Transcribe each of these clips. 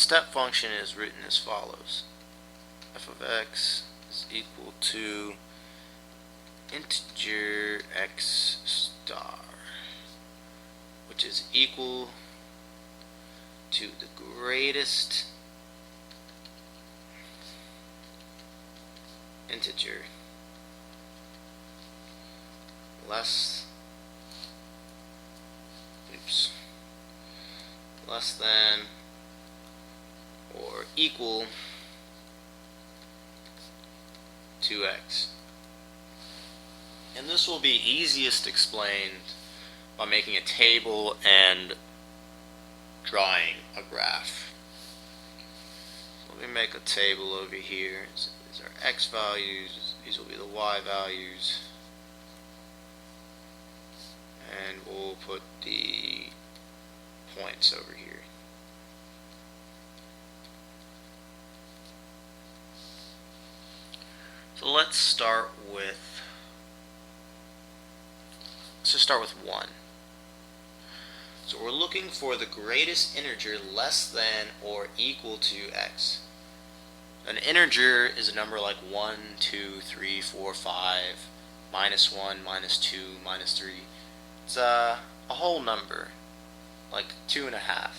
step function is written as follows. F of x is equal to integer x star, which is equal to the greatest integer less than or equal to x. And this will be easiest explained by making a table and drawing a graph. Let me make a table over here. These are x values, these will be the y values, and we'll put the points over here. So let's just start with 1. So we're looking for the greatest integer less than or equal to x. An integer is a number like 1, 2, 3, 4, 5, minus 1, minus 2, minus 3. It's a whole number, like 2.5.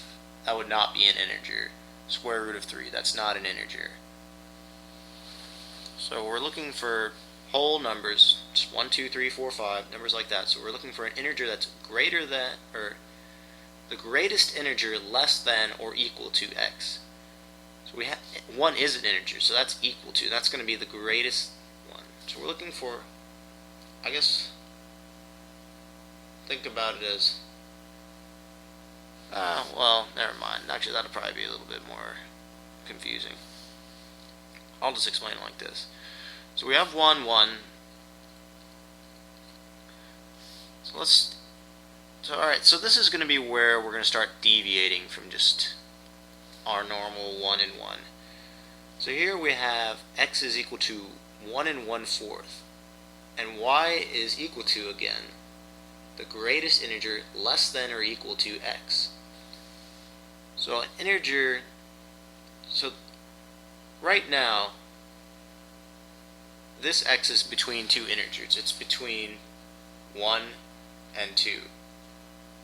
That would not be an integer. Square root of 3, that's not an integer. So we're looking for whole numbers, just 1, 2, 3, 4, 5, numbers like that. So we're looking for an integer that's greater than, or the greatest integer less than or equal to x. So we have 1 is an integer, so that's equal to. That's going to be the greatest one. So we're looking for, I guess, think about it as, well, never mind. Actually, that'll probably be a little bit more confusing. I'll just explain it like this. So we have 1, 1. Alright, so this is going to be where we're going to start deviating from just our normal 1 and 1. So here we have x is equal to 1 and 1/4, and y is equal to, again, the greatest integer less than or equal to x. So an integer, so right now, this x is between two integers. It's between 1 and 2.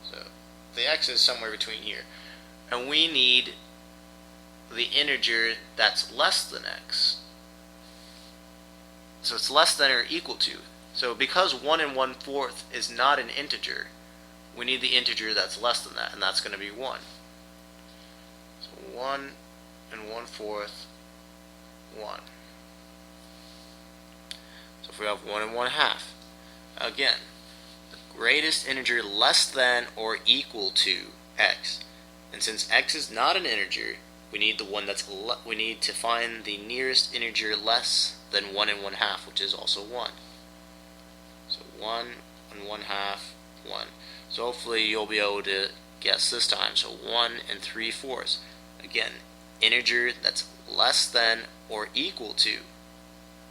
So the x is somewhere between here. And we need the integer that's less than x. So it's less than or equal to. So because 1 and 1/4 is not an integer, we need the integer that's less than that, and that's going to be 1. So 1 and 1/4, 1. So if we have 1 and 1/2, again, the greatest integer less than or equal to x. And since x is not an integer, we need the one that's we need to find the nearest integer less than 1 and 1/2, which is also 1. So 1 and 1/2, 1. So hopefully you'll be able to guess this time. So 1 and 3/4. Again, integer that's less than or equal to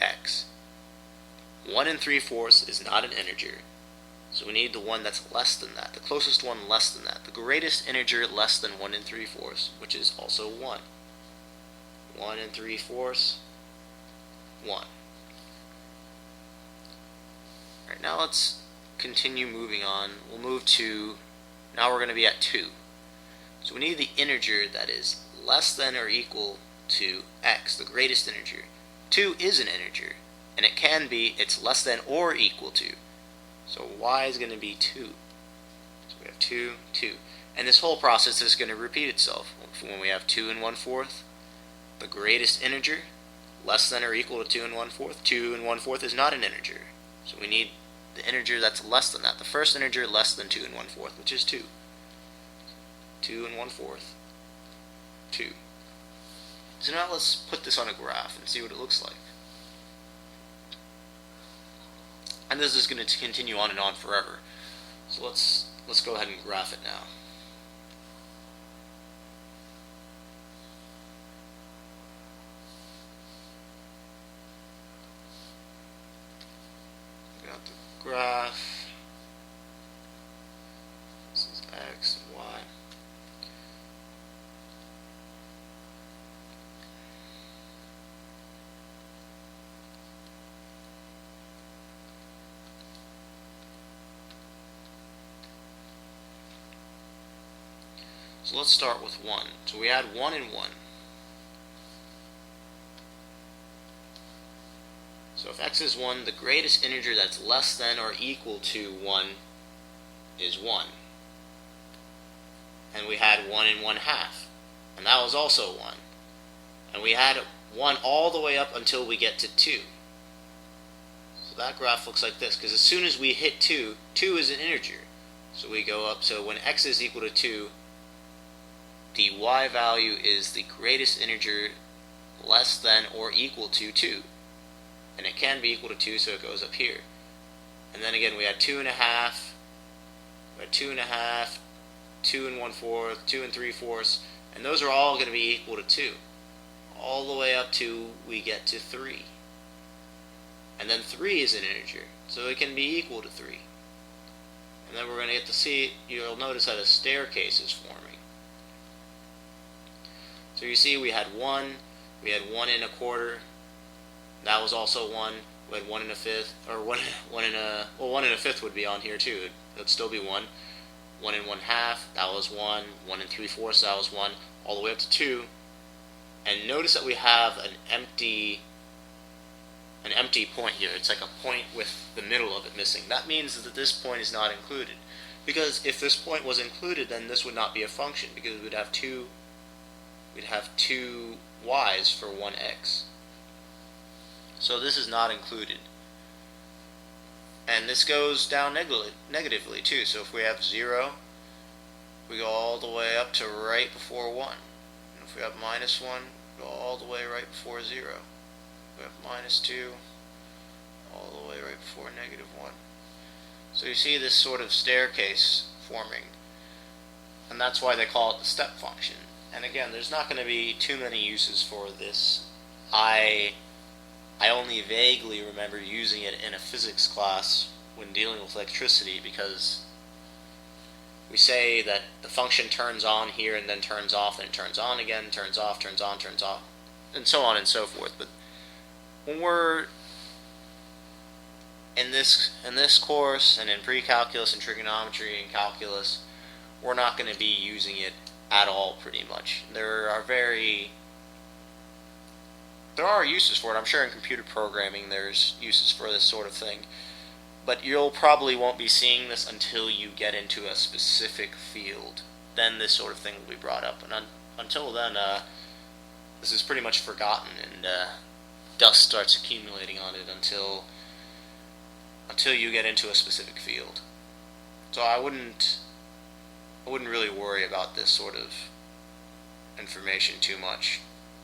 x. 1 and 3/4 is not an integer, so we need the one that's less than that, the closest one less than that, the greatest integer less than 1 and 3/4, which is also 1. 1 and 3/4, 1. Alright, now let's continue moving on. We'll move to, now we're going to be at 2. So we need the integer that is less than or equal to x, the greatest integer. 2 is an integer, and it can be, it's less than or equal to. So y is going to be 2. So we have 2, 2. And this whole process is going to repeat itself. When we have 2 and 1/4, the greatest integer, less than or equal to 2 and 1/4. 2 and 1/4 is not an integer. So we need the integer that's less than that. The first integer less than 2 and 1/4, which is 2. 2 and 1/4, 2. So now let's put this on a graph and see what it looks like. And this is going to continue on and on forever. So let's go ahead and graph it now. We got the graph. This is x and y. So let's start with 1. So we add 1 and 1. So if x is 1, the greatest integer that's less than or equal to 1 is 1. And we had 1 and 1/2. And that was also 1. And we had 1 all the way up until we get to 2. So that graph looks like this, because as soon as we hit 2, 2 is an integer. So we go up, so when x is equal to 2, the y value is the greatest integer less than or equal to 2. And it can be equal to 2, so it goes up here. And then again, we had 2.5, we had 2.5, 2 1/4, 2 3/4, and those are all going to be equal to 2. All the way up to we get to 3. And then 3 is an integer, so it can be equal to 3. And then we're going to get to see, you'll notice that a staircase is forming. So you see we had 1, we had 1 1/4, that was also 1, we had 1 1/5, or 1 1/5 would be on here too, it would still be 1. 1 1/2, that was 1, 1 3/4, that was 1, all the way up to 2. And notice that we have an empty point here. It's like a point with the middle of it missing. That means that this point is not included. Because if this point was included, then this would not be a function, because we'd have two y's for 1x. So this is not included. And this goes down negatively too. So if we have 0, we go all the way up to right before 1. And if we have -1, we go all the way right before 0. We have -2, all the way right before -1. So you see this sort of staircase forming. And that's why they call it the step function. And again, there's not going to be too many uses for this. I only vaguely remember using it in a physics class when dealing with electricity, because we say that the function turns on here and then turns off, and it turns on again, turns off, turns on, turns off, and so on and so forth. But when we're in this course and in pre-calculus and trigonometry and calculus, we're not going to be using it at all pretty much. There are uses for it. I'm sure in computer programming there's uses for this sort of thing. But you'll probably won't be seeing this until you get into a specific field. Then this sort of thing will be brought up. And until then, this is pretty much forgotten, and dust starts accumulating on it until you get into a specific field. So I wouldn't really worry about this sort of information too much.